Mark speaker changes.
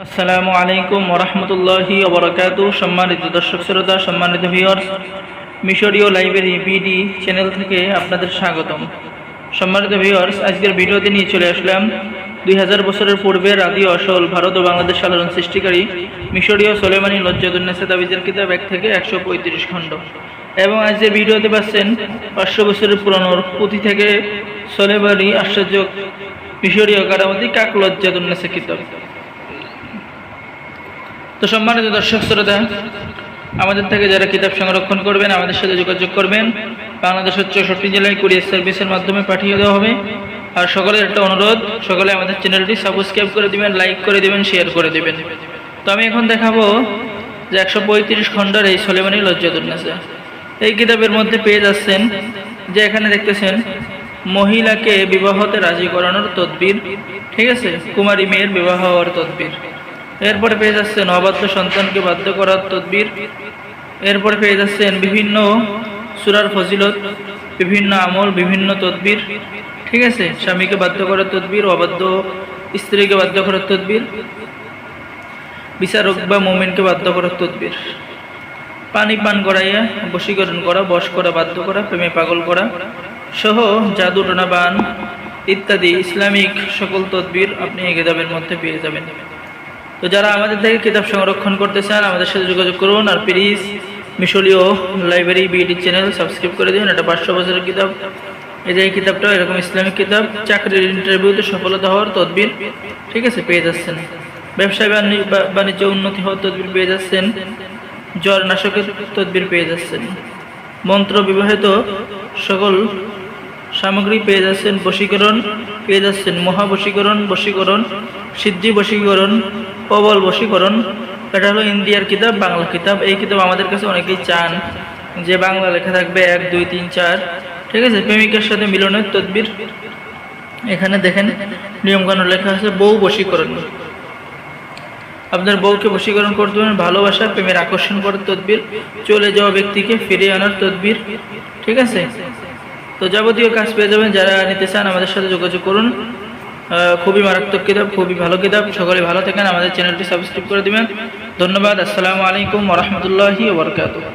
Speaker 1: আসসালামু আলাইকুম ওরহমতুল্লাহি ওবরাকাতু। সম্মানিত দর্শক শ্রোতা, সম্মানিত ভিউয়ার্স, মিশরীয় লাইব্রেরি বিডি চ্যানেল থেকে আপনাদের স্বাগতম। সম্মানিত ভিউয়ার্স, আজকের ভিডিওতে নিয়ে চলে আসলাম 2000 বছরের পূর্বের আদি আসল ভারত ও বাংলাদেশ আলোড়ন সৃষ্টিকারী মিশরীয় সোলেমানি লজ্জাতুন্নেসা তাবিজের কিতাব 1 থেকে 135 খণ্ড, এবং আজ যে ভিডিওতে পাচ্ছেন 500 বছরের পুরনো পুঁথি থেকে সোলেমানি আশ্চর্য মিশরীয় কারামতি কাক লজ্জাতুন্নেসা কিতাব। তো সম্মানিত দর্শক শ্রোতা, আমাদের থেকে যারা কিতাব সংরক্ষণ করবেন আমাদের সাথে যোগাযোগ করবেন। বাংলাদেশের 64 জেলায় কুরিয়ার সার্ভিসের মাধ্যমে পাঠিয়ে দেওয়া হবে। আর সকলের একটা অনুরোধ, সকলে আমাদের চ্যানেলটি সাবস্ক্রাইব করে দিবেন, লাইক করে দিবেন, শেয়ার করে দিবেন। তো আমি এখন দেখাবো যে 135 খণ্ডের এই সোলেমানি লজ্জাতুন্নেসা এই কিতাবের মধ্যে পেয়ে যাচ্ছেন যে এখানে দেখতেছেন মহিলাকে বিবাহতে রাজি করানোর তদবির, ঠিক আছে, কুমারী মেয়ের বিবাহ হওয়ার তদবির। এরপরে পেয়ে যাচ্ছেন অবাধ্য সন্তানকে বাধ্য করার তদবির। এরপরে পেয়ে যাচ্ছেন বিভিন্ন সূরার ফজিলত, বিভিন্ন আমল, বিভিন্ন তদবির, ঠিক আছে, স্বামীকে বাধ্য করার তদবির, অবাধ্য স্ত্রীকে বাধ্য করার তদবির, বিচারক বা মুমিনকে বাধ্য করার তদবির, পানি পান করাইয়া বশীকরণ করা, বশ করা, বাধ্য করা, প্রেমে পাগল করা সহ জাদু টোনা বান ইত্যাদি ইসলামিক সকল তদবির আপনি এই কিতাবের মধ্যে পেয়ে যাবেন। তো যারা আমাদের থেকে কিতাব সংরক্ষণ করতে চান আমাদের সাথে যোগাযোগ করুন। আর প্লিজ মিশরীয় লাইব্রেরি বিডি চ্যানেল সাবস্ক্রাইব করে দিন। এটা 500 বছরের কিতাব। এই যে এই কিতাবটা এরকম ইসলামিক কিতাব, চাকরির ইন্টারভিউতে সফলতা হওয়ার তদবির, ঠিক আছে, পেয়ে যাচ্ছেন। ব্যবসায় বাণিজ্য উন্নতি হওয়ার তদবির পেয়ে যাচ্ছেন। জ্বর নাশকের তদবির পেয়ে যাচ্ছেন। মন্ত্র বিবাহিত সকল সামগ্রী পেয়ে যাচ্ছেন। বশীকরণ পেয়ে যাচ্ছেন, মহাবশীকরণ, বশীকরণ, সিদ্ধি বশীকরণ, প্রবল বশীকরণ। এটা হলো ইন্ডিয়ার কিতাব, বাংলা কিতাব। এই কিতাব আমাদের কাছে অনেকেই চান যে বাংলা লেখা থাকবে 1, 2, 3, 4, ঠিক আছে। প্রেমিকের সাথে মিলনের তদবির, এখানে দেখেন নিয়মকানুন লেখা আছে। বউ বশীকরণ, আপনার বউকে বশীকরণ করতে পারেন। ভালোবাসা, প্রেমের আকর্ষণ করার তদবির, চলে যাওয়া ব্যক্তিকে ফিরিয়ে আনার তদবির, ঠিক আছে। তো যাবতীয় কাজ পেয়ে যাবেন। যারা নিতে চান আমাদের সাথে যোগাযোগ করুন। খুবই মারাত্মক কিতাব, খুবই ভালো কিতাব। সকলে ভালো থাকেন, আমাদের চ্যানেলটি সাবস্ক্রাইব করে দিবেন। ধন্যবাদ। আসসালামু আলাইকুম ওয়া রাহমাতুল্লাহি ওয়া বারাকাতুহু।